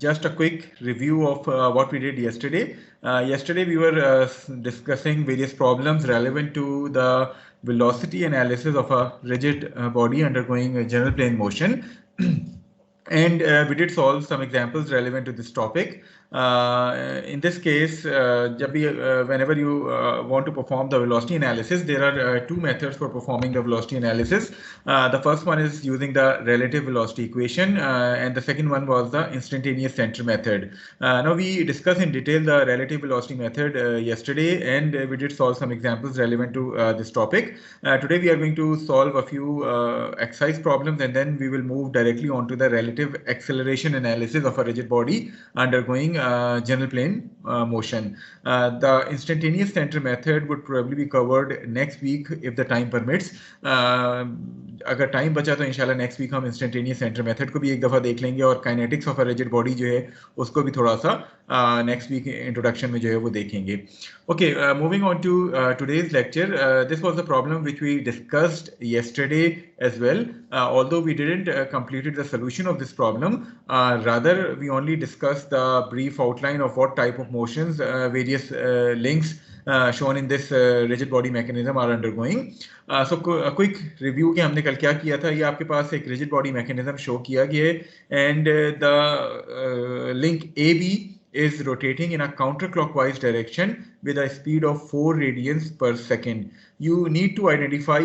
just a quick review of what we did yesterday. Yesterday we were discussing various problems relevant to the velocity analysis of a rigid body undergoing a general plane motion. And we did solve some examples relevant to this topic. In this case, whenever you want to perform the velocity analysis, there are two methods for performing the velocity analysis. The first one is using the relative velocity equation, and the second one was the instantaneous center method. Now we discussed in detail the relative velocity method yesterday, and we did solve some examples relevant to this topic. Today we are going to solve a few exercise problems, and then we will move directly on to the relative acceleration analysis of a rigid body undergoing general plane motion. The instantaneous center method would probably be covered next week if the time permits. अगर time बचा तो इंशाल्लाह next week हम instantaneous centre method को भी एक दफ़ा देख लेंगे और kinetics of a rigid body जो है उसको भी थोड़ा सा नेक्स्ट वीक इंट्रोडक्शन में जो है वो देखेंगे. Okay, moving on to today's lecture. This was the problem which we discussed yesterday as well. Although we didn't completed the solution of this problem, rather we only discussed the brief outline of what type of motions various links shown in this rigid body mechanism are undergoing. So a quick review कि हमने कल क्या किया था. ये आपके पास एक rigid body mechanism show किया गया है, and the link AB is rotating in a counterclockwise direction with a speed of 4 radians per second. You need to identify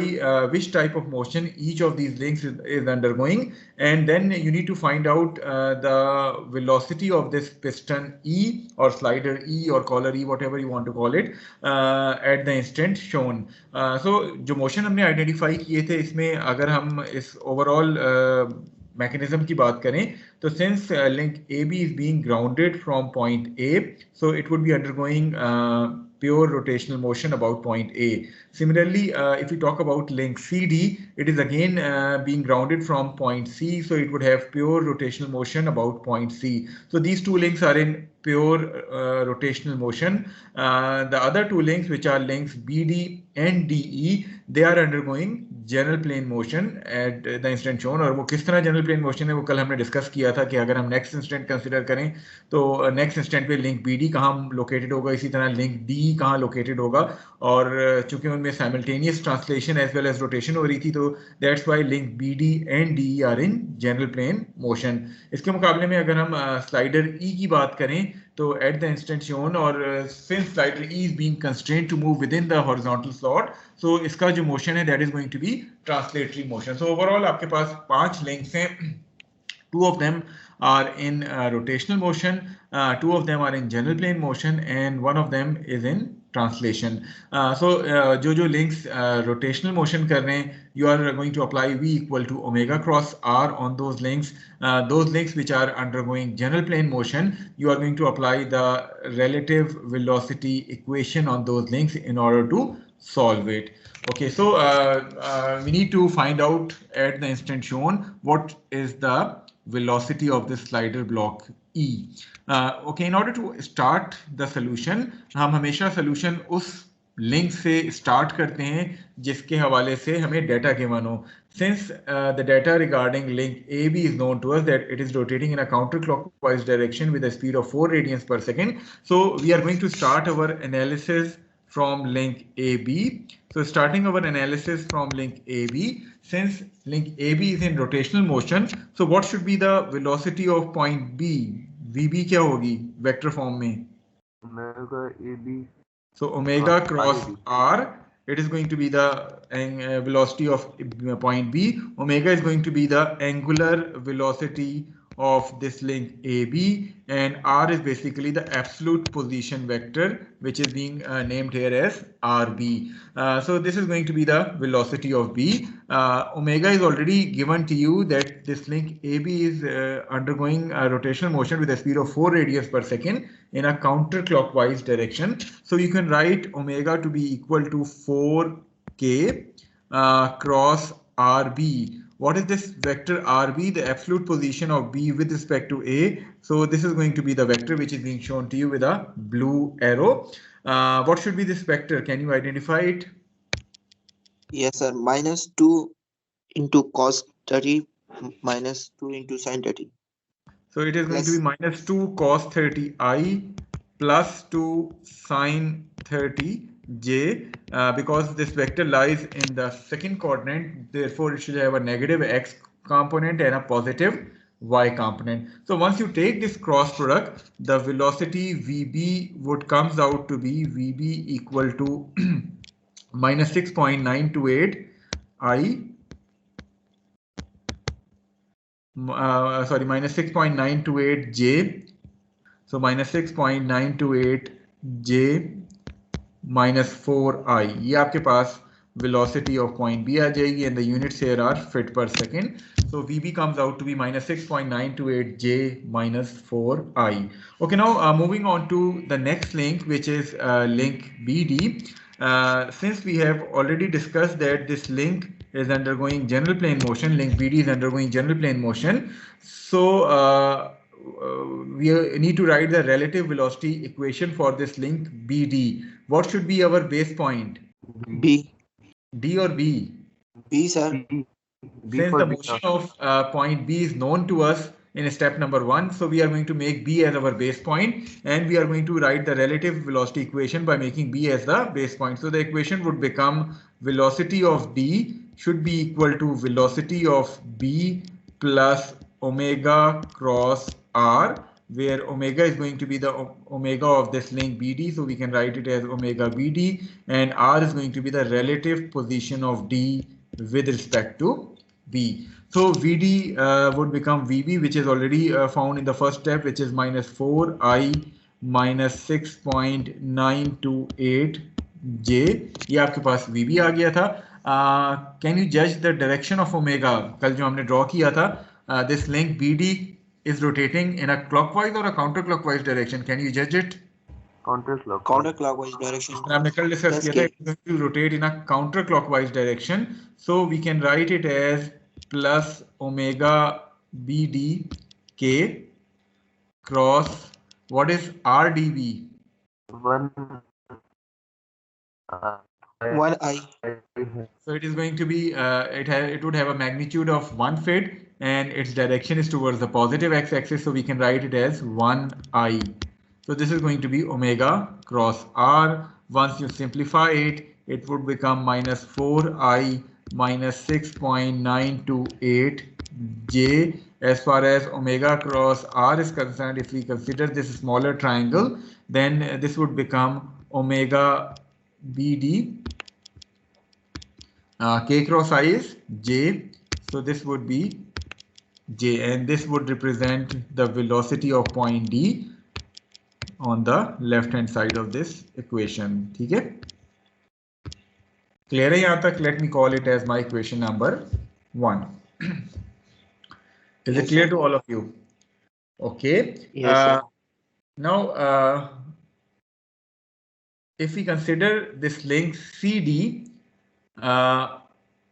which type of motion each of these links is undergoing, and then you need to find out the velocity of this piston E or slider E or collar E, whatever you want to call it, at the instant shown. So जो motion हमने identify किए थे इसमें अगर हम इस overall mechanism की बात करें तो since link AB is being grounded from point A, so it would be undergoing pure rotational motion about point A. Similarly, if we talk about link CD, it is again being grounded from point C, so it would have pure rotational motion about point C. So these two links are in pure rotational motion. The other two links, which are links BD and DE, they are undergoing general plane motion at the instant shown. और वो किस तरह general plane motion है वो कल हमने discuss किया था कि अगर हम next instant कंसिडर करें तो next instant पे link BD कहाँ लोकेटेड होगा, इसी तरह link DE कहाँ लोकेटेड होगा, और चूंकि उनमें simultaneous translation as well as rotation हो रही थी तो that's why link BD and DE are in general plane motion. इसके मुकाबले में अगर हम slider E की बात करें तो at the instant shown, और since slider E is being constrained to move within the horizontal slot, so इसका जो motion है that is going to be translatory motion. So overall आपके पास 5 links हैं. 2 of them are in rotational motion, 2 of them are in general plane motion, and 1 of them is in translation. So जो links rotational motion कर रहे हैं, you are going to apply V equal to omega cross R on those links. Those links which are undergoing general plane motion, you are going to apply the relative velocity equation on those links in order to solve it. Okay, so we need to find out at the instant shown what is the velocity of this slider block E. Okay, in order to start the solution, हम हमेशा solution उस link से start करते हैं जिसके हवाले से हमें data given हो. Since the data regarding link AB is known to us that it is rotating in a counterclockwise direction with a speed of 4 radians per second, so we are going to start our analysis from link AB. So starting our analysis from link AB, since link AB is in rotational motion, so what should be the velocity of point B? VB क्या होगी vector form में? Omega AB. So omega cross R, it is going to be the velocity of point B. Omega is going to be the angular velocity of this link AB, and R is basically the absolute position vector which is being named here as RB. So this is going to be the velocity of B. Omega is already given to you that this link AB is undergoing a rotational motion with a speed of 4 radians per second in a counterclockwise direction. So you can write omega to be equal to 4K cross RB. What is this vector RB? The absolute position of B with respect to A. So this is going to be the vector which is being shown to you with a blue arrow. What should be this vector? Can you identify it? Yes, sir. -2 into cos 30 minus 2 into sin 30. So it is going to be minus 2 cos 30i plus 2 sin 30j, because this vector lies in the second coordinate, therefore it should have a negative x component and a positive y component. So once you take this cross product, the velocity VB would comes out to be VB equal to minus 6.928 I minus 6.928 J. So minus 6.928 J minus 4I. ये आपके पास velocity of point B आ जाएगी, and the units here are feet per second. So VB comes out to be minus 6.928 J minus 4I. Okay, now moving on to the next link, which is link BD. Since we have already discussed that this link is undergoing general plane motion, link BD is undergoing general plane motion. So we need to write the relative velocity equation for this link BD. What should be our base point? B. D or B? B, sir. B Since for the beta. motion of point B is known to us in step number 1, so we are going to make B as our base point, and we are going to write the relative velocity equation by making B as the base point. So the equation would become velocity of D should be equal to velocity of B plus omega cross R, where omega is going to be the omega of this link BD, so we can write it as omega BD, and R is going to be the relative position of D with respect to B. So VD would become VB, which is already found in the first step, which is minus 4I minus 6.928 J. ये आपके पास VB आ गया था. Can you judge the direction of omega? कल जो हमने draw किया था, this link BD is rotating in a clockwise or a counterclockwise direction. Can you judge it? Counterclockwise direction. हमने कल discuss किया था, it's going to rotate in a counterclockwise direction. So we can write it as plus omega BD K cross, what is RDB? 1 1 I. So it is going to be, it would have a magnitude of 1 foot, and its direction is towards the positive x-axis, so we can write it as 1I. So this is going to be omega cross R. Once you simplify it, it would become minus 4I minus 6.928 J. As far as omega cross R is concerned, if we consider this smaller triangle, then this would become omega BD. K cross I is J, so this would be J, and this would represent the velocity of point D on the left hand side of this equation. ठीक है? Clear है यहाँ तक? Let me call it as my equation number 1. Is it clear to all of you? Okay. Yes, Now, if we consider this link CD,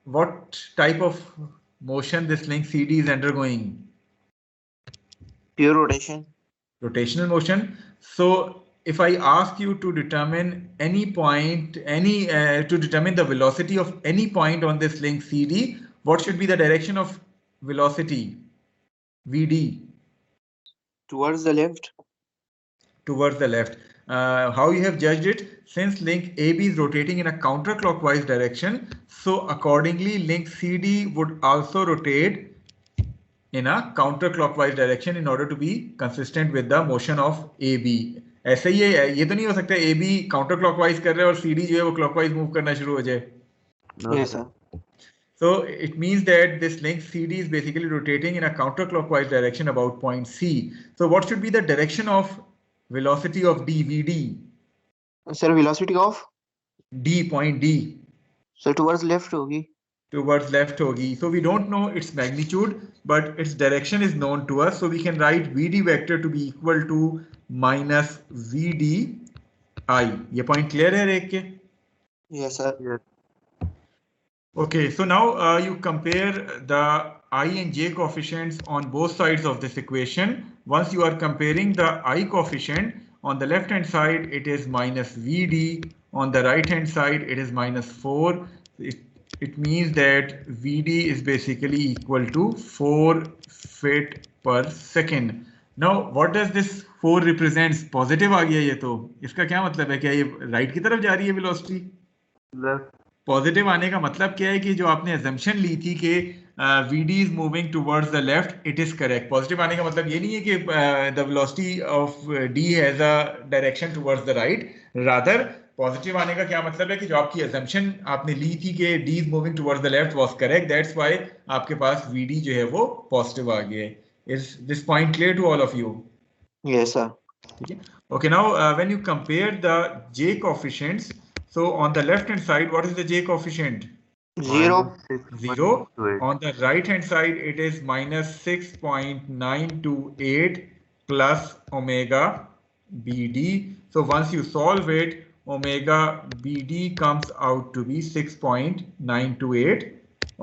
what type of motion this link CD is undergoing? pure rotation. Rotational motion. So if I ask you to determine any point, to determine the velocity of any point on this link CD, what should be the direction of velocity? VD. Towards the left. Towards the left. How you have judged it? Since link AB is rotating in a counterclockwise direction, so accordingly link CD would also rotate in a counterclockwise direction in order to be consistent with the motion of AB. ऐसे ही है, ये तो नहीं हो सकता AB counterclockwise कर रहा है और CD जो है वो clockwise move करना शुरू हो जाए. Yes, sir. So it means that this link CD is basically rotating in a counterclockwise direction about point C. So what should be the direction of velocity of DVD? Sir, velocity of D, point D. So towards left होगी. Towards left होगी. So we don't know its magnitude, but its direction is known to us. So we can write VD vector to be equal to minus VD I. ये point clear है रेख के? Yes, sir. Yes. Okay, so now you compare the I and J coefficients on both sides of this equation. Once you are comparing the I coefficient, on the left hand side it is minus VD, on the right hand side it is minus 4. It means that VD is basically equal to 4 feet per second. Now what does this 4 represents? Positive आ गया ये तो, इसका क्या मतलब है? क्या ये right की तरफ जा रही है वेलोसिटी? पॉजिटिव आने का मतलब क्या है कि जो आपने assumption ली थी कि VD is moving towards the left, it is correct. Positive आने का मतलब ये नहीं है कि the velocity of D has a direction towards the right. Rather, positive आने का क्या मतलब है कि जो आपकी assumption आपने ली थी कि D is moving towards the left was correct. That's why आपके पास VD जो है वो positive आ गया है. Is this point clear to all of you? Yes, sir. Okay, now when you compare the J coefficients, so on the left hand side, what is the J coefficient? 0. 0. On the right hand side, it is minus 6.928 plus omega BD. So once you solve it, omega BD comes out to be 6.928.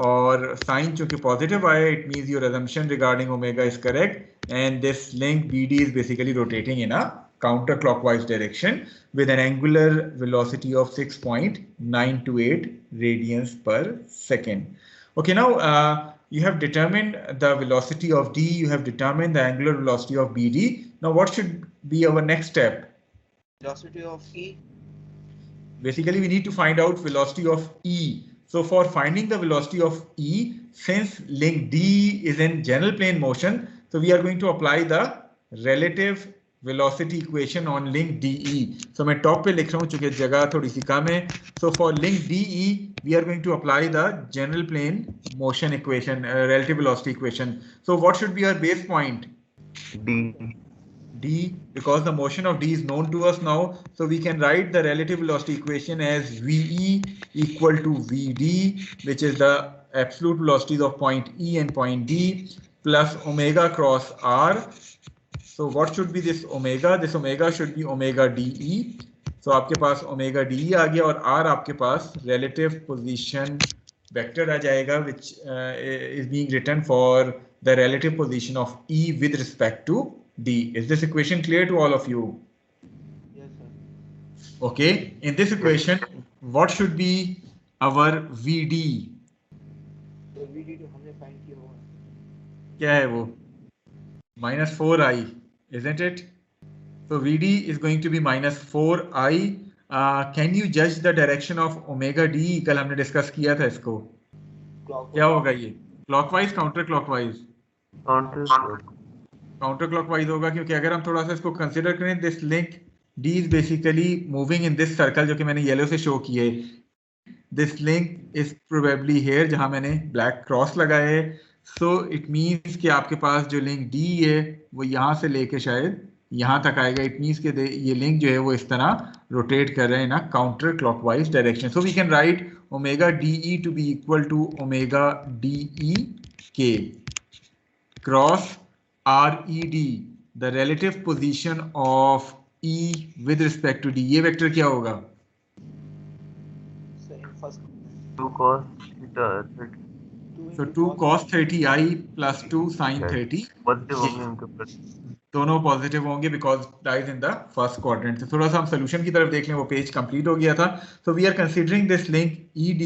और sign चूंकि positive आया, it means your assumption regarding omega is correct, and this link BD is basically rotating in a counterclockwise direction with an angular velocity of 6.928 radians per second. Okay, now you have determined the velocity of D, you have determined the angular velocity of BD. Now what should be our next step? Velocity of E. Basically, we need to find out velocity of E. So for finding the velocity of E, since link D is in general plane motion, so we are going to apply the relative velocity equation on link DE. So मैं top पे लिख रहा हूँ चूंकि जगह थोड़ी सी कम है. So for link DE, we are going to apply the general plane motion equation, relative velocity equation. So what should be our base point? D, because the motion of D is known to us now, so we can write the relative velocity equation as VE equal to VD, which is the absolute velocities of point E and point D, plus omega cross R. So what should be this omega? This omega should be omega DE. So आपके पास omega DE आ गया और R आपके पास relative position vector आ जाएगा, which is being written for the relative position of E with respect to D. Is this equation clear to all of you? Yes, sir. Okay, in this equation, what should be our VD? तो VD तो हमने find किया हुआ है. क्या है वो? Minus 4i, isn't it? So VD is going to be minus 4i. Can you judge the direction of omega D? कल हमने डिस्कस किया था इसको. क्या होगा ये? Clockwise, counterclockwise? काउंटर क्लॉकवाइज होगा, क्योंकि अगर हम थोड़ा सा इसको कंसिडर करें, this link D is basically moving in this circle जो कि मैंने येलो से शो किया है. This link is probably here जहां मैंने ब्लैक क्रॉस लगाया है. सो इट मींस कि आपके पास जो लिंक D है वो यहाँ से लेके शायद यहाँ तक आएगा. इट मींस कि ये लिंक जो है वो इस तरह रोटेट कर रहे हैं ना counter clockwise direction. So we can write omega DE to be equal to omega DE K cross RED, the relative position of E with respect to D. ये वेक्टर क्या होगा? Two cos theta. So 2 cos 30i plus 2 sin 30. Positive होंगे उनके ऊपर. दोनों positive होंगे because lies in the first quadrant. So थोड़ा सा हम सोल्यूशन की तरफ देख लें, वो पेज कंप्लीट हो गया था. So we are considering this link ED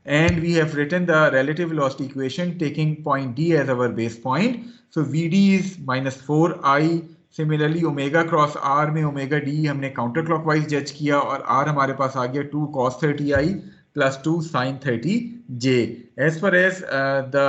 and we have written the relative velocity equation taking point D as our base point. So VD is minus 4i. Similarly omega cross R में omega D हमने counter clockwise जज किया और R हमारे पास आ गया 2 cos 30i plus 2 sin 30j. As far as the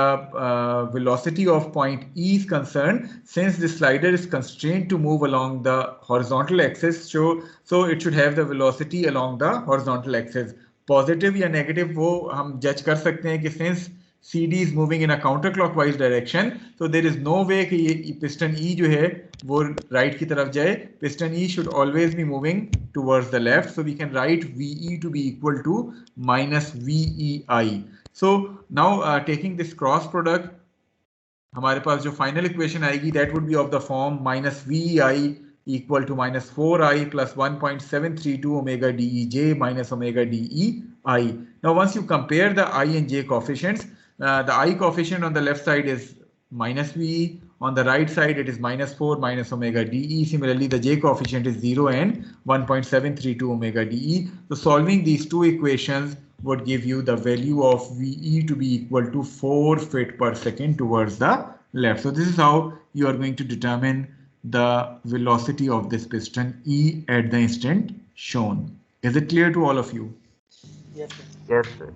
velocity of point E is concerned, since the slider is constrained to move along the horizontal axis, so it should have the velocity along the horizontal axis. Positive या negative वो हम जज कर सकते हैं कि since CD is moving in a counterclockwise direction, so there is no way कि ये piston E जो है वो right की तरफ जाए. Piston E should always be moving towards the left, so we can write VE to be equal to minus VEI. So now taking this cross product, हमारे पास जो final equation आएगी that would be of the form minus VEI equal to minus 4i plus 1.732 omega DEJ minus omega DEI. Now once you compare the I and J coefficients, the I coefficient on the left side is minus VE, on the right side it is minus 4 minus omega DE. Similarly the J coefficient is 0 and 1.732 omega DE. So solving these two equations would give you the value of VE to be equal to 4 feet per second towards the left. So this is how you are going to determine the velocity of this piston E at the instant shown. Is it clear to all of you? Yes, sir. Yes, sir.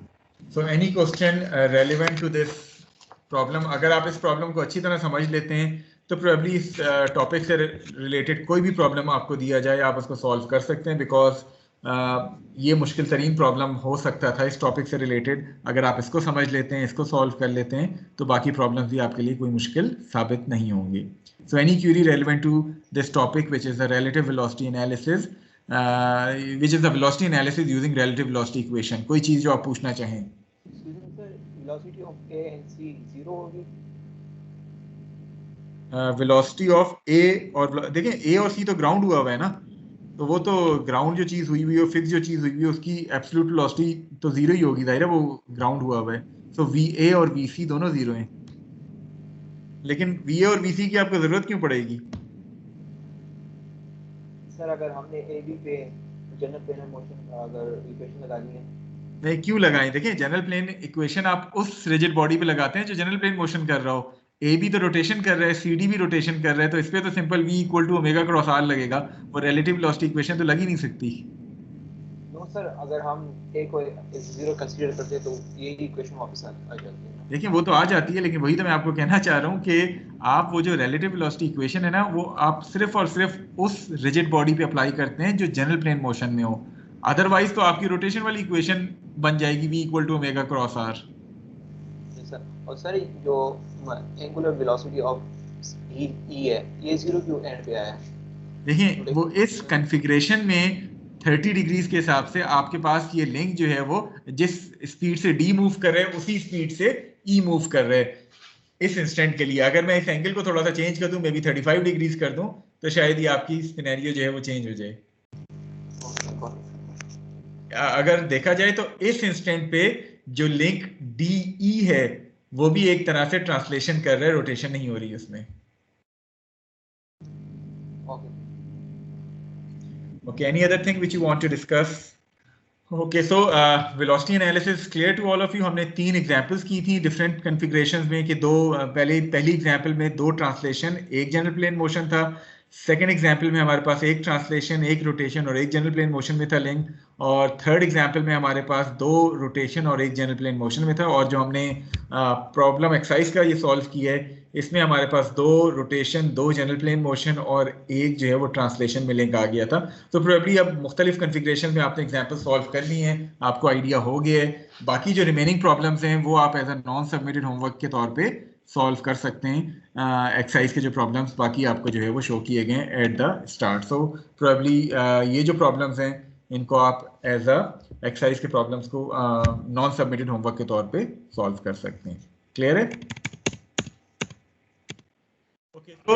So any question relevant to this problem? अगर आप इस problem को अच्छी तरह समझ लेते हैं तो प्रोबेबली इस टॉपिक से रिलेटेड कोई भी प्रॉब्लम आपको दिया जाए आप उसको सॉल्व कर सकते हैं, बिकॉज ये मुश्किल तरीन प्रॉब्लम हो सकता था इस टॉपिक से रिलेटेड. अगर आप इसको समझ लेते हैं, इसको सॉल्व कर लेते हैं, तो बाकी प्रॉब्लम्स भी आपके लिए कोई मुश्किल साबित नहीं होंगी. So any query relevant to this topic which is the relative velocity analysis, which is the velocity analysis using relative velocity equation. कोई चीज जो आप पूछना चाहें? Sir, velocity of A and C zero होगी. वेलोसिटी ऑफ ए और देखें ए और सी तो ग्राउंड हुआ हुआ है ना, तो वो तो ग्राउंड जो चीज हुई हुई है, फिक्स जो चीज हुई हुई है, उसकी एब्सोल्यूट वेलोसिटी तो जीरो ही होगी, जाहिर है वो ग्राउंड हुआ हुआ है. सो वी ए और वी सी दोनों जीरो हैं. लेकिन वी ए और वी सी की आपको जरूरत क्यों पड़ेगी? सर अगर हमने ए बी पे जनरल प्लेनर मोशन अगर इक्वेशन लगानी है. नहीं, क्यों लगाएं? देखिए जनरल प्लेन इक्वेशन आप उस रिजिड बॉडी पे लगाते हैं जो जनरल प्लेन मोशन कर रहा हो. ए भी तो रोटेशन कर रहा है, सी डी भी रोटेशन कर रहा है, तो इस पे तो simple v equal to omega cross R लगेगा, और रिलेटिव वेलोसिटी इक्वेशन तो लग ही नहीं सकती. नो सर, अगर हम ए को जीरो कंसीडर करते हैं तो ये इक्वेशन वापस आ जाती है. देखिए वो तो आ जाती है, लेकिन वही तो मैं आपको कहना चाह रहा हूँ कि आप वो जो रिलेटिव वेलोसिटी इक्वेशन है ना, वो आप सिर्फ और सिर्फ उस रिजिड बॉडी पे अप्लाई करते हैं जो जनरल प्लेन मोशन में हो. अदरवाइज तो आपकी रोटेशन वाली इक्वेशन बन जाएगी v equal to omega cross R. Sir और सर जो एंगुलर वेलोसिटी ऑफ ई है ये जीरो क्यों एंड पे आया? देखिए वो इस कॉन्फ़िगरेशन में 30 डिग्रीज के हिसाब से आपके पास ये लिंक जो है वो जिस स्पीड से d मूव कर रहे हैं उसी स्पीड से e मूव कर रहे हैं इस इंस्टेंट के लिए. अगर मैं इस एंगल को थोड़ा सा चेंज कर दूं, मे बी 35 डिग्रीज कर दूं, तो शायद ये आपकी सिनेरियो जो है वो चेंज हो जाए. अगर देखा जाए तो इस इंस्टेंट पे जो लिंक DE है वो भी एक तरह से ट्रांसलेशन कर रहा है, रोटेशन नहीं हो रही उसमें. Okay, any other thing which you want to discuss? Okay, so velocity analysis clear to all of you. हमने 3 एग्जांपल्स की थी डिफरेंट कॉन्फ़िगरेशंस में कि पहली एग्जांपल में 2 ट्रांसलेशन, एक जनरल प्लेन मोशन था. सेकंड एग्जांपल में हमारे पास एक ट्रांसलेशन, एक रोटेशन और एक जनरल प्लेन मोशन में था लिंक. और थर्ड एग्जांपल में हमारे पास 2 रोटेशन और एक जनरल प्लेन मोशन में था. और जो हमने प्रॉब्लम एक्सरसाइज का ये सॉल्व किया है, इसमें हमारे पास 2 रोटेशन, 2 जनरल प्लेन मोशन और एक जो है वो ट्रांसलेशन में लिंक आ गया था. तो प्रोबेबली अब मुख्तलिफ कॉन्फ़िगरेशन में आपने एग्जांपल सॉल्व कर लिए हैं, आपको आइडिया हो गया है. बाकी जो रिमेनिंग प्रॉब्लम्स हैं वो आप as a non submitted homework के तौर पे सॉल्व कर सकते हैं. एक्सरसाइज के जो प्रॉब्लम्स बाकी आपको जो है वो शो किए गए हैं at the start. So probably ये जो प्रॉब्लम्स हैं इनको आप एज अ एक्सरसाइज के प्रॉब्लम्स को नॉन सबमिटेड होमवर्क के तौर पे सॉल्व कर सकते हैं. क्लियर है? Okay, so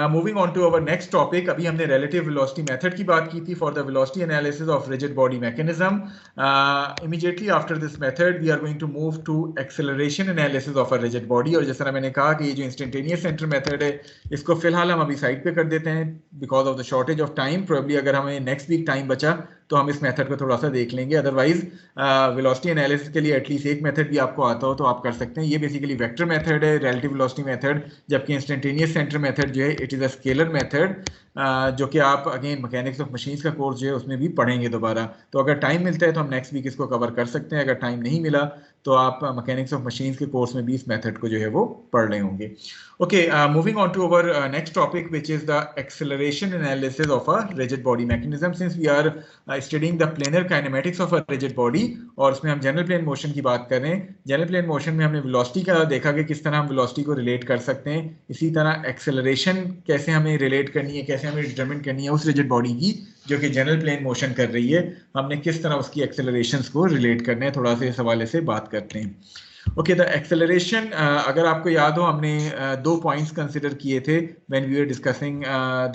moving on to our next topic. अभी हमने relative velocity method की बात की थी for the velocity analysis of rigid body mechanism. Immediately after this method, we are going to move to acceleration analysis of a rigid body. और जिस तरह मैंने कहा कि ये जो instantaneous center method है, इसको फिलहाल हम अभी साइड पे कर देते हैं because of the shortage of time. Probably अगर हमें next week time बचा तो हम इस मेथड को थोड़ा सा देख लेंगे. अदरवाइज वेलोसिटी एनालिसिस के लिए एटलीस्ट एक मेथड भी आपको आता हो तो आप कर सकते हैं. ये बेसिकली वेक्टर मेथड है, रिलेटिव वेलोसिटी मेथड, जबकि इंस्टेंटेनियस सेंटर मेथड जो है it is a scalar method, जो कि आप अगेन मैकेनिक्स ऑफ मशीन्स का कोर्स जो है उसमें भी पढ़ेंगे दोबारा. तो अगर टाइम मिलता है तो हम नेक्स्ट वीक इसको कवर कर सकते हैं. अगर टाइम नहीं मिला तो आप मैकेनिक्स ऑफ मशीन्स के कोर्स में भी इस मेथड को जो है वो पढ़ रहे होंगे. Okay, moving on to our next topic, which is the acceleration analysis of a rigid body mechanism. Since we are studying the planar kinematics of a rigid body, और उसमें हम जनरल प्लेन मोशन की बात कर रहे हैं. General plane motion में हमने वेलोसिटी का देखा कि किस तरह हम वेलोसिटी को रिलेट कर सकते हैं. इसी तरह एक्सेलरेशन कैसे हमें रिलेट करनी है, कैसे हमें डिटरमिन करनी है उस रिजिड बॉडी की जो कि जनरल प्लेन मोशन कर रही है, हमने किस तरह उसकी एक्सेलरेशंस को रिलेट करना है, थोड़ा सा इस हवाले से बात करते हैं. ओके, द एक्सेलरेशन, अगर आपको याद हो हमने 2 पॉइंट्स कंसिडर किए थे when we were discussing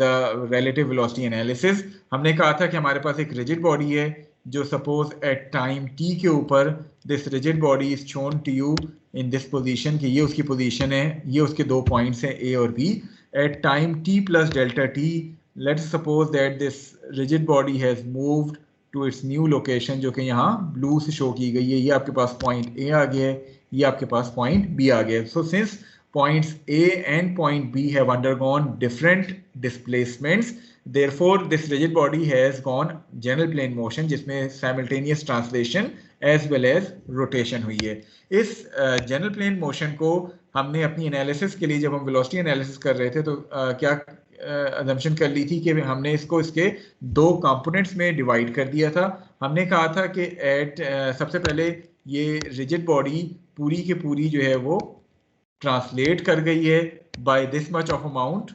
the relative velocity analysis. हमने कहा था कि हमारे पास एक रिजिड बॉडी है जो सपोज एट टाइम t के ऊपर this rigid body is shown to you in this position, कि ये उसकी पोजीशन है, ये उसके 2 पॉइंट्स हैं a और b. At time t plus delta t, let's suppose that this rigid body has moved to its new location, जो कि यहाँ ब्लू से शो की गई है. ये आपके पास पॉइंट a आ गया है, ये आपके पास पॉइंट B आ गया. So since points A and point B have undergone different displacements. Therefore, this rigid body has gone general plane motion, जिसमें simultaneous translation as well as rotation हुई है. इस general plane motion को हमने अपनी analysis के लिए जब हम वेलोसिटी एनालिसिस कर रहे थे तो क्या assumption कर ली थी कि हमने इसको इसके दो कंपोनेंट्स में डिवाइड कर दिया था. हमने कहा था कि सबसे पहले ये रिजिड बॉडी पूरी की पूरी जो है वो ट्रांसलेट कर गई है by this much of amount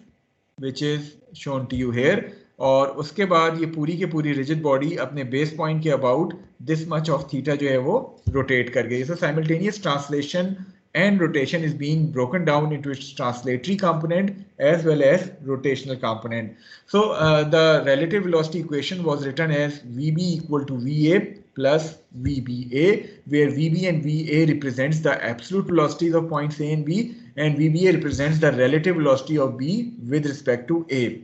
which is shown to you here, और उसके बाद ये पूरी की पूरी रिजिड बॉडी अपने बेस पॉइंट के about this much of theta जो है वो रोटेट कर गई. So simultaneous translation and rotation is being broken down into its translatory component as well as rotational component. So the relative velocity equation was written as VB equal to VA plus VBA, where VB and VA represents the absolute velocities of points A and B, and VBA represents the relative velocity of B with respect to A.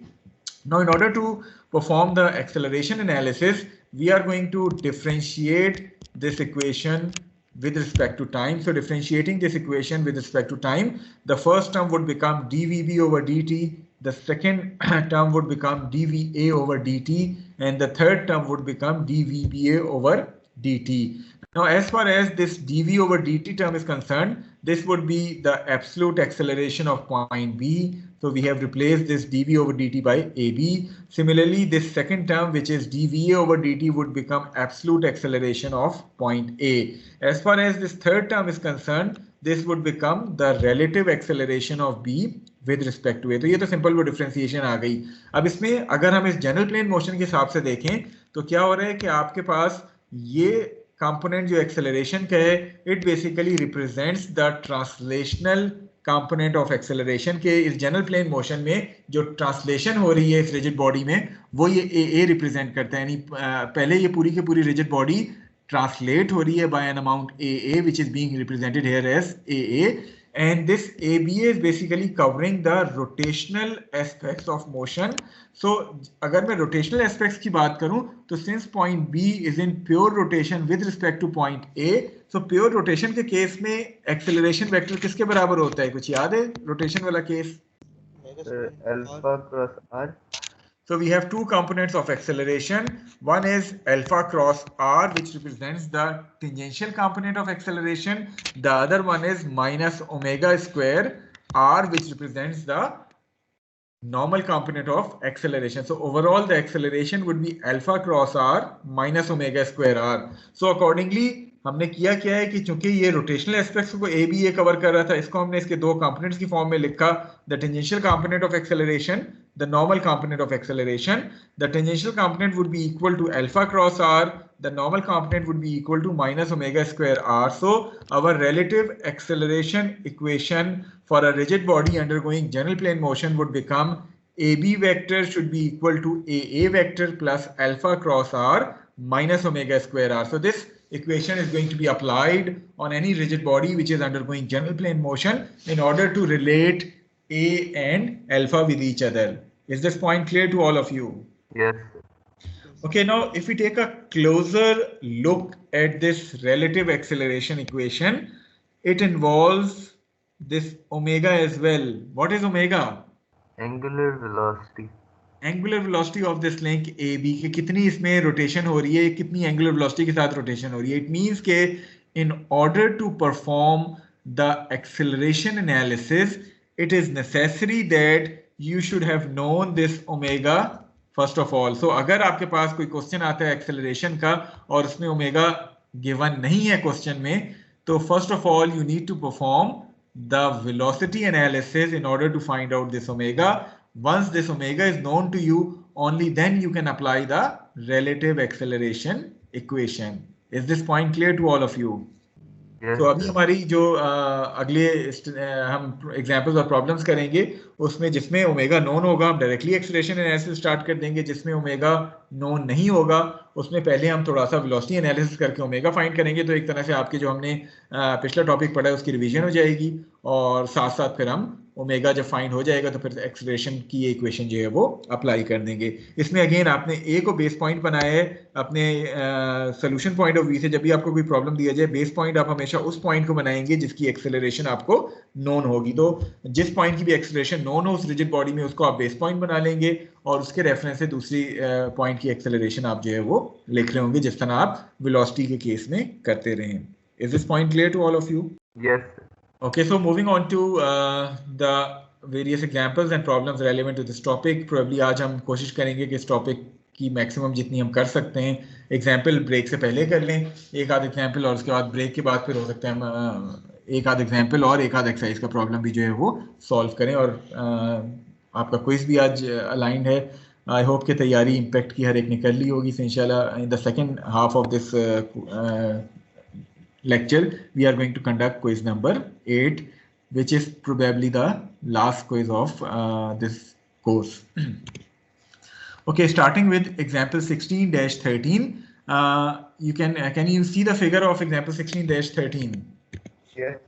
Now, in order to perform the acceleration analysis, we are going to differentiate this equation with respect to time. So differentiating this equation with respect to time, the first term would become dVB over dt, the second term would become dVA over dt, and the third term would become dVBA over dt. Now, as far as this dV over dt term is concerned, this would be the absolute acceleration of point B. So we have replaced this dV over dt by AB. Similarly, this second term, which is dVA over dt, would become absolute acceleration of point A. As far as this third term is concerned, this would become the relative acceleration of B with respect to A. तो ये तो simple वो differentiation आ गई. अब इसमें अगर हम इस जनरल प्लेन मोशन के हिसाब से देखें तो क्या हो रहा है कि आपके पास ये कंपोनेंट जो एक्सेलरेशन का है, it basically represents the translational component of acceleration के. इस जनरल प्लेन मोशन में जो ट्रांसलेशन हो रही है इस रिजिड बॉडी में, वो ये ए रिप्रेजेंट करता है. यानी पहले ये पूरी की पूरी रिजिड बॉडी ट्रांसलेट हो रही है by an amount A which is being represented here as A, and this ABA is basically covering the rotational aspects of motion. So अगर मैं rotational aspects की बात करूं तो since point B is in pure rotation with respect to point A, so pure rotation के case में acceleration vector किसके बराबर होता है? कुछ याद है rotation वाला case? alpha cross r. So we have two components of acceleration. One is alpha cross r, which represents the tangential component of acceleration. The other one is minus omega square r, which represents the normal component of acceleration. So overall the acceleration would be alpha cross r minus omega square r. So accordingly हमने किया क्या है कि चूंकि ये rotational aspects को A B A cover कर रहा था, इसको हमने इसके दो कंपोनेंट्स की फॉर्म में लिखा. The tangential component of acceleration, the normal component of acceleration. The tangential component would be equal to alpha cross R, the normal component would be equal to minus omega square R. So our relative acceleration equation for a rigid body undergoing general plane motion would become AB vector should be equal to AA vector plus alpha cross r minus omega square r. So this equation is going to be applied on any rigid body which is undergoing general plane motion in order to relate A and alpha with each other. Is this point clear to all of you? Yes. Okay, now if we take a closer look at this relative acceleration equation, it involves this omega as well. What is omega? Angular velocity. Angular velocity of this link A B की कितनी इसमें rotation हो रही है, कितनी angular velocity के साथ rotation हो रही है. इट मींस के in order to perform the acceleration analysis it is necessary that you should have known this omega first of all. So अगर आपके पास कोई क्वेश्चन आता है एक्सेलरेशन का और उसमें ओमेगा गिवन नहीं है क्वेश्चन में, तो first of all you need to perform the velocity analysis in order to find out this omega. Once this omega is known to you, only then you can apply the relative acceleration equation. Is this point clear to all of you? Yes. तो अभी हमारी जो अगले हम examples और problems करेंगे उसमें जिसमें ओमेगा नोन होगा हम डायरेक्टली एक्सेलरेशन एनालिसिस स्टार्ट कर देंगे. जिसमें ओमेगा नोन नहीं होगा उसमें पहले हम थोड़ा सा वेलोसिटी एनालिसिस करके ओमेगा फाइंड करेंगे. तो एक तरह से आपके जो हमने पिछला टॉपिक पढ़ा है उसकी रिवीजन हो जाएगी और साथ साथ फिर हम ओमेगा जब फाइंड हो जाएगा तो फिर एक्सेलरेशन की ये इक्वेशन जो है वो अप्लाई कर देंगे। इसमें अगेन आपने ए को बेस पॉइंट बनाया है अपने सोल्यूशन पॉइंट ऑफ व्यू से। जब भी आपको कोई प्रॉब्लम दिया जाए, बेस पॉइंट आप हमेशा उस पॉइंट को बनाएंगे जिसकी एक्सेलरेशन आपको नोन होगी। तो जिस पॉइंट की भी एक्सेलरेशन नोन हो उस रिजिड बॉडी में, उसको आप बेस पॉइंट बना लेंगे और उसके रेफरेंस से दूसरी पॉइंट की एक्सेलरेशन आप जो है वो लिख रहे होंगे, जिस तरह आप वेलोसिटी के केस में करते रहे। Is this point clear to all of you? Yes. Okay, so moving on to the various examples and problems relevant to this topic. Probably आज हम कोशिश करेंगे कि इस टॉपिक की मैक्सिमम जितनी हम कर सकते हैं एग्जाम्पल ब्रेक से पहले कर लें, एक आध एग्जाम्पल, और उसके बाद ब्रेक के बाद फिर हो सकता है हम एक आध एग्जाम्पल और एक आध एक्सरसाइज का प्रॉब्लम भी जो है वो सॉल्व करें। और आपका क्विज भी आज अलाइंड है। आई होप कि तैयारी इम्पैक्ट की हर एक ने कर ली होगी। So इंशाल्लाह in the second half of this lecture we are going to conduct quiz number 8, which is probably the last quiz of this course. Okay, starting with example 16-13. You can you see the figure of example 16-13? Yes.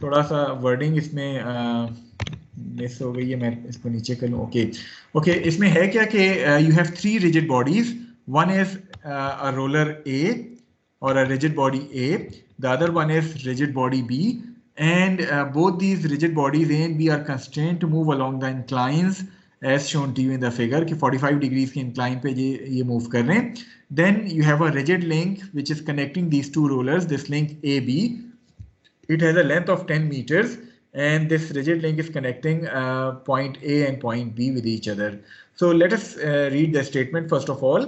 थोड़ा सा wording इसमें miss हो गई है, मैं इसको नीचे कर लूँ। ओके, इसमें है क्या कि you have 3 rigid bodies, one is a roller A or a rigid body A, the other one is rigid body B, and both these rigid bodies A and B are constrained to move along the inclines as shown to you in the figure कि 45 degrees के incline पे ये move कर रहे हैं। Then you have a rigid link which is connecting these two rollers, this link AB. It has a length of 10 meters and this rigid link is connecting point A and point B with each other. So let us read the statement first of all.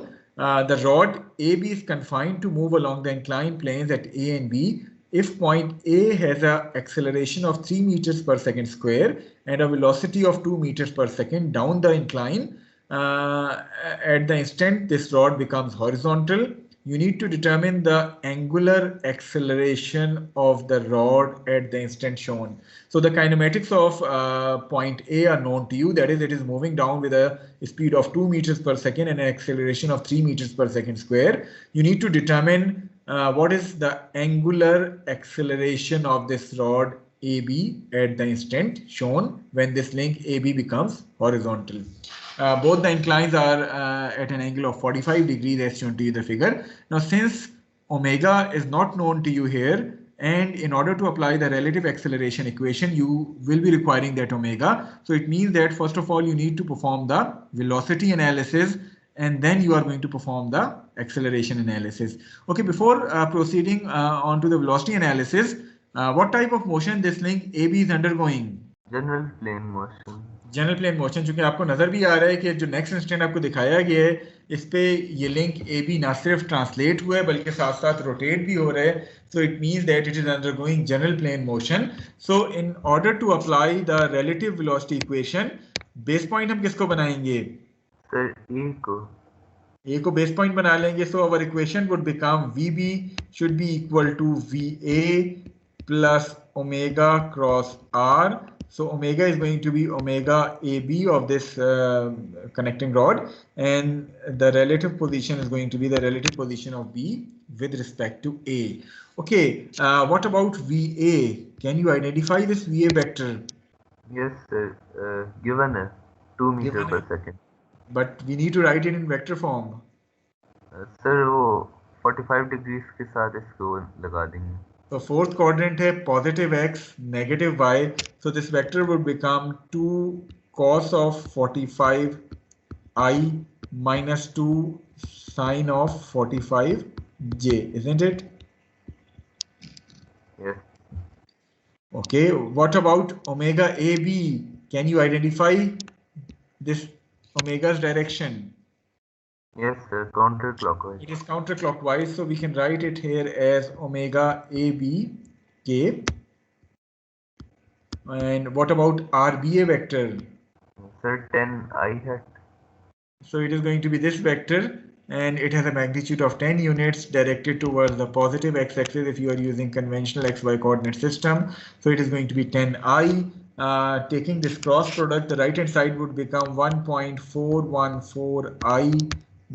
The rod AB is confined to move along the inclined planes at A and B if point A has an acceleration of 3 meters per second square and a velocity of 2 meters per second down the incline. At the instant this rod becomes horizontal, you need to determine the angular acceleration of the rod at the instant shown. So the kinematics of point A are known to you. That is, it is moving down with a speed of 2 meters per second and an acceleration of 3 meters per second square. You need to determine what is the angular acceleration of this rod AB at the instant shown when this link AB becomes horizontal. Both the inclines are at an angle of 45 degrees as shown to you in the figure. Now since omega is not known to you here, and in order to apply the relative acceleration equation you will be requiring that omega, so it means that first of all you need to perform the velocity analysis and then you are going to perform the acceleration analysis. Okay, before proceeding on to the velocity analysis, what type of motion this link AB is undergoing? General plane motion. General plane motion, चूंकि आपको नजर भी आ रहा है कि जो next instant आपको दिखाया गया है इस पे ये लिंक ए बी ना सिर्फ ट्रांसलेट हुआ है बल्कि साथ साथ रोटेट भी हो रहा है। So it means that it is undergoing general plane motion. So in order to apply the relative velocity equation, base point हम किसको बनाएंगे? सर ए को बेस पॉइंट बना लेंगे। So our equation would become VB should be equal to VA plus omega cross R. So omega is going to be omega AB of this connecting rod, and the relative position is going to be the relative position of B with respect to A. Okay, what about VA? Can you identify this VA vector? Yes sir, given है 2 meter per second. But we need to write it in vector form. Sir वो 45 degrees के साथ इसको लगा देंगे। So fourth quadrant है positive x, negative y. So this vector would become 2 cos of 45 I minus 2 sine of 45 j, isn't it? Yes. Okay, what about omega AB? Can you identify this omega's direction? Yes sir, counterclockwise. It is counterclockwise, so we can write it here as omega AB k. And what about RBA vector? Sir, 10 I hat. So it is going to be this vector and it has a magnitude of 10 units directed towards the positive x-axis if you are using conventional xy coordinate system. So it is going to be 10I. Taking this cross product, the right hand side would become 1.414 I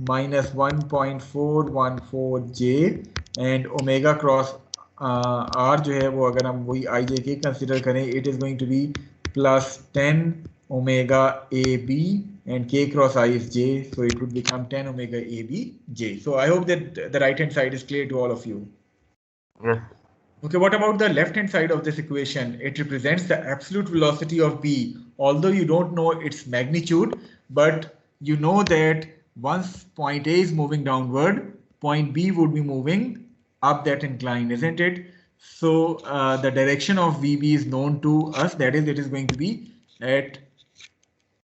minus 1.414 j, and omega cross R जो है वो अगर हम वही I J K consider करें, it is going to be plus 10 omega AB and K cross I is J, so it would become 10 omega AB J. So I hope that the right hand side is clear to all of you. Yes. Okay, what about the left hand side of this equation? It represents the absolute velocity of B, although you don't know its magnitude, but you know that once point A is moving downward, point B would be moving up that incline, isn't it? So the direction of VB is known to us, that is, it is going to be at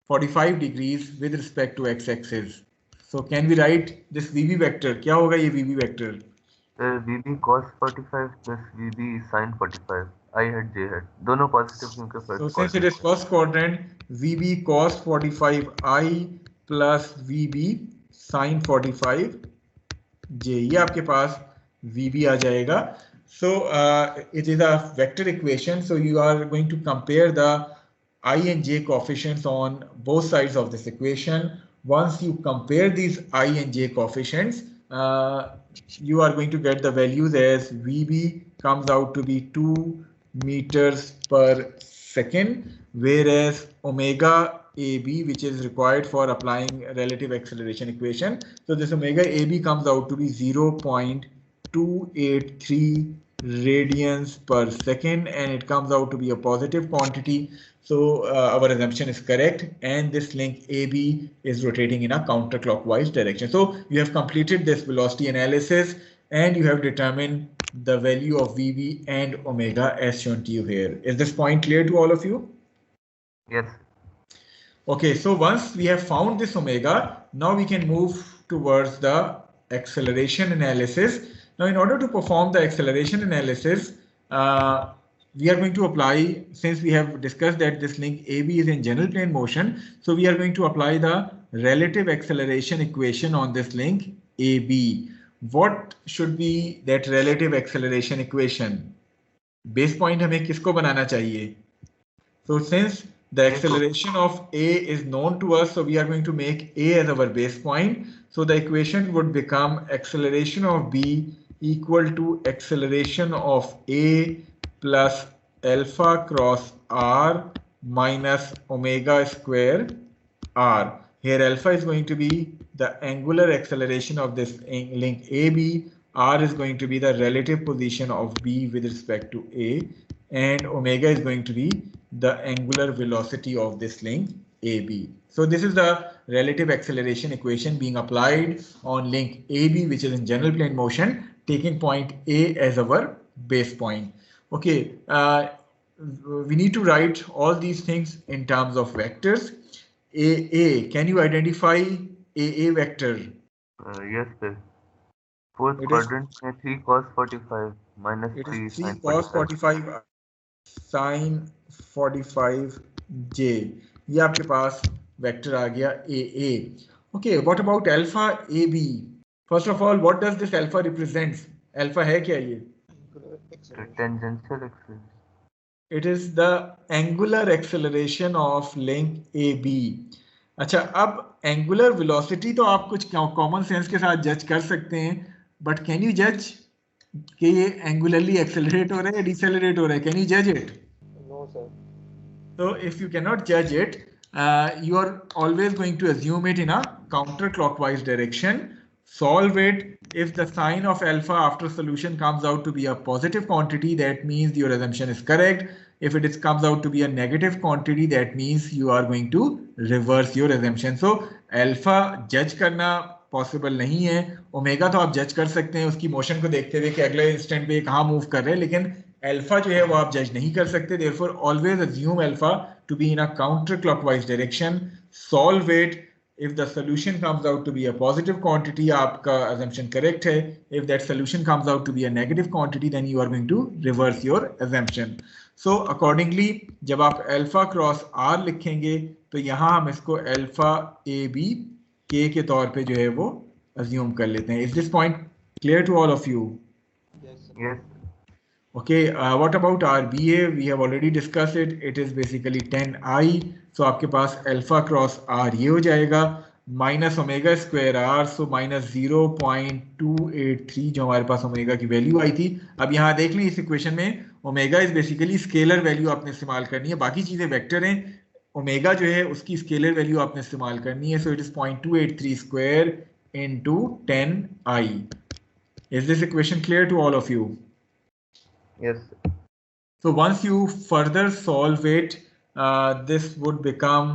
45 degrees with respect to x-axis. So can we write this VB vector? क्या होगा ये VB vector? VB cos 45 plus VB sin 45. I hat J hat. दोनों positive क्योंकि So first since it is first quadrant, VB cos 45 I plus VB sin 45 J, ये आपके पास VB आ जाएगा. So it is a vector equation. So you are going to compare the I and J coefficients on both sides of this equation. Once you compare these I and J coefficients, you are going to get the values as VB comes out to be 2 meters per second, whereas omega AB, which is required for applying relative acceleration equation, so this omega AB comes out to be 0.283 radians per second, and it comes out to be a positive quantity. So our assumption is correct, and this link AB is rotating in a counterclockwise direction. So you have completed this velocity analysis and you have determined the value of VB and omega as shown to you here. Is this point clear to all of you? Yes. Okay, so once we have found this omega, now we can move towards the acceleration analysis. Now, in order to perform the acceleration analysis, we are going to apply, since we have discussed that this link AB is in general plane motion, so we are going to apply the relative acceleration equation on this link AB. What should be that relative acceleration equation? Base point हमें किसको बनाना चाहिए? So since the acceleration of A is known to us, so we are going to make A as our base point. So the equation would become acceleration of B equal to acceleration of A plus alpha cross R minus omega square R. Here alpha is going to be the angular acceleration of this link AB. R is going to be the relative position of B with respect to A, and omega is going to be the angular velocity of this link AB. So this is the relative acceleration equation being applied on link AB, which is in general plane motion, taking point A as our base point. Okay, we need to write all these things in terms of vectors. AA, can you identify AA vector? Yes, sir. Fourth quadrant में 3 cos 45 minus 3 3 sin cos 45 sin 45 J. ये आपके पास vector आ गया AA. Okay, what about alpha AB? First of all, what does this alpha represents? Alpha है क्या ये? tangential acceleration. It is the angular acceleration of link AB. अच्छा, अब angular velocity तो आप कुछ common sense के साथ judge कर सकते हैं, but can you judge कि ये angularly accelerate हो रहा है या decelerate हो रहा है? Can you judge it? No, sir. So if you cannot judge it, you are always going to assume it in a counterclockwise direction. Solve it. If the sign of alpha after solution comes out to be a positive quantity, that means your assumption is correct. If it comes out to be a negative quantity, that means you are going to reverse your assumption. So alpha judge करना possible नहीं है. Omega तो आप जज कर सकते हैं उसकी मोशन को देखते हुए कि अगले इंस्टेंट पे ये कहाँ मूव कर रहे हैं, लेकिन अल्फा जो है वो आप जज नहीं कर सकते. Therefore always assume alpha to be in a counterclockwise direction. Solve it. If the solution comes out to be a positive quantity, आपका assumption correct है. If that solution comes out to be a negative quantity, then you are going to reverse your assumption. So accordingly, जब आप alpha cross R लिखेंगे, तो यहाँ हम इसको alpha AB K के तौर पे जो है वो assume कर लेते हैं. Is this point clear to all of you? Yes, sir. Yes. Okay, what about RBA? We have already discussed it. It is basically 10I. So आपके पास alpha cross R ये हो जाएगा. Minus omega square R, so minus 0.283 जो हमारे पास omega की value आई थी। अब यहाँ देख लें इस इक्वेशन में omega is basically scalar value आपने इस्तेमाल करनी है, बाकी चीजें वेक्टर हैं, ओमेगा जो है उसकी स्केलर वैल्यू आपने इस्तेमाल करनी है। So it is 0.283 square into 10i। Is this equation clear to all of you? Yes. So once you further solve it, this would become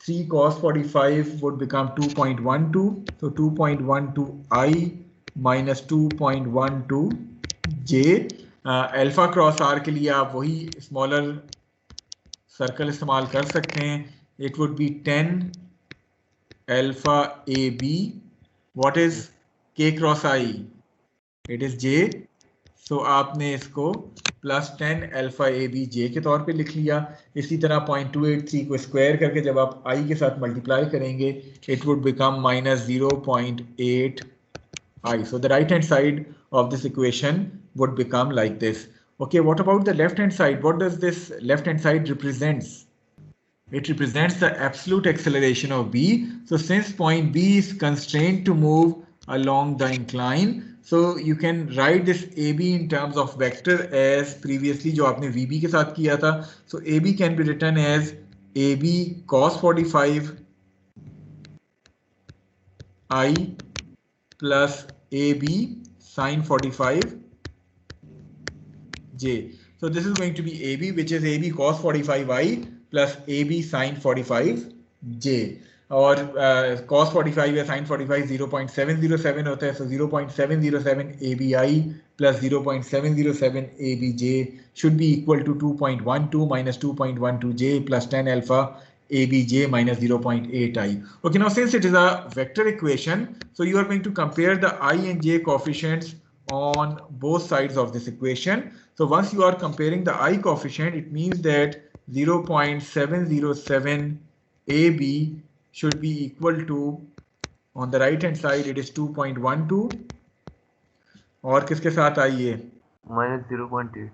3 cos 45 would become 2.12. So 2.12i minus 2.12j. Alpha cross r के लिए आप वही smaller circle इस्तेमाल कर सकते हैं. It would be 10 alpha ab. What is k cross I? It is j. So आपने इसको plus 10 alpha A B J के तौर पे लिख लिया। इसी तरह 0.283 को स्क्वायर करके जब आप आई के साथ मल्टीप्लाई करेंगे it would become minus 0.8 I. So the right hand side of this equation would become like this. Okay, what about the left hand side? What does this left hand side represents? It represents the absolute acceleration of B. So since point B is constrained to move along the incline, so you can write this AB in terms of vector as previously जो आपने VB के साथ किया था. So AB can be written as AB cos 45 I plus AB sin 45 J. So this is going to be AB, which is AB cos 45I plus AB sin 45J. और cos 45 या sin 45 0.707 होता है, so 0.707 ABI plus 0.707 ABJ should be equal to 2.12 minus 2.12J plus 10 alpha ABJ minus 0.8I. Okay, now since it is a vector equation, so you are going to compare the I and J coefficients on both sides of this equation. So once you are comparing the I coefficient, it means that 0.707 AB should be equal to, on the right hand side it is 2.12 और किसके साथ आई है? minus 0.8.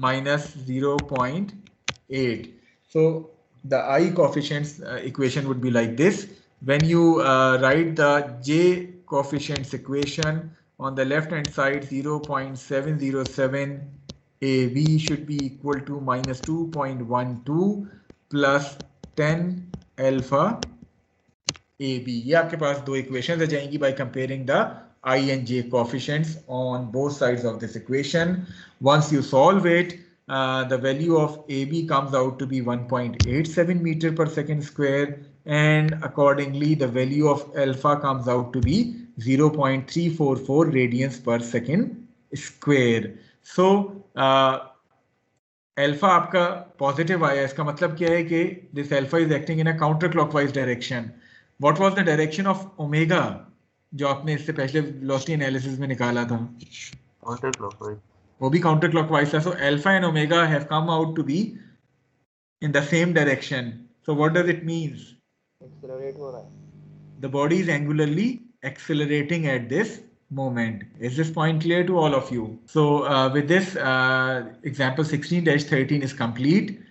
minus 0.8. So the I coefficients equation would be like this. When you write the J coefficients equation, on the left hand side 0.707 AB should be equal to minus 2.12 plus 10 alpha AB. ये आपके पास दो equations आ जाएंगी by comparing the I and J coefficients on both sides of this equation. Once you solve it, the value of AB comes out to be 1.87 meter per second square, and accordingly the value of alpha comes out to be 0.344 radians per second square. So alpha आपका positive आया, इसका मतलब क्या है कि this alpha is acting in a counterclockwise direction. What was the direction of omega जो आपने इससे पहले velocity analysis में निकाला था? Counterclockwise. वो भी counterclockwise था. So alpha and omega have come out to be in the same direction. So what does it mean? Accelerate हो रहा है. The body is angularly accelerating at this moment. Is this point clear to all of you? So with this, example 16-13 is complete.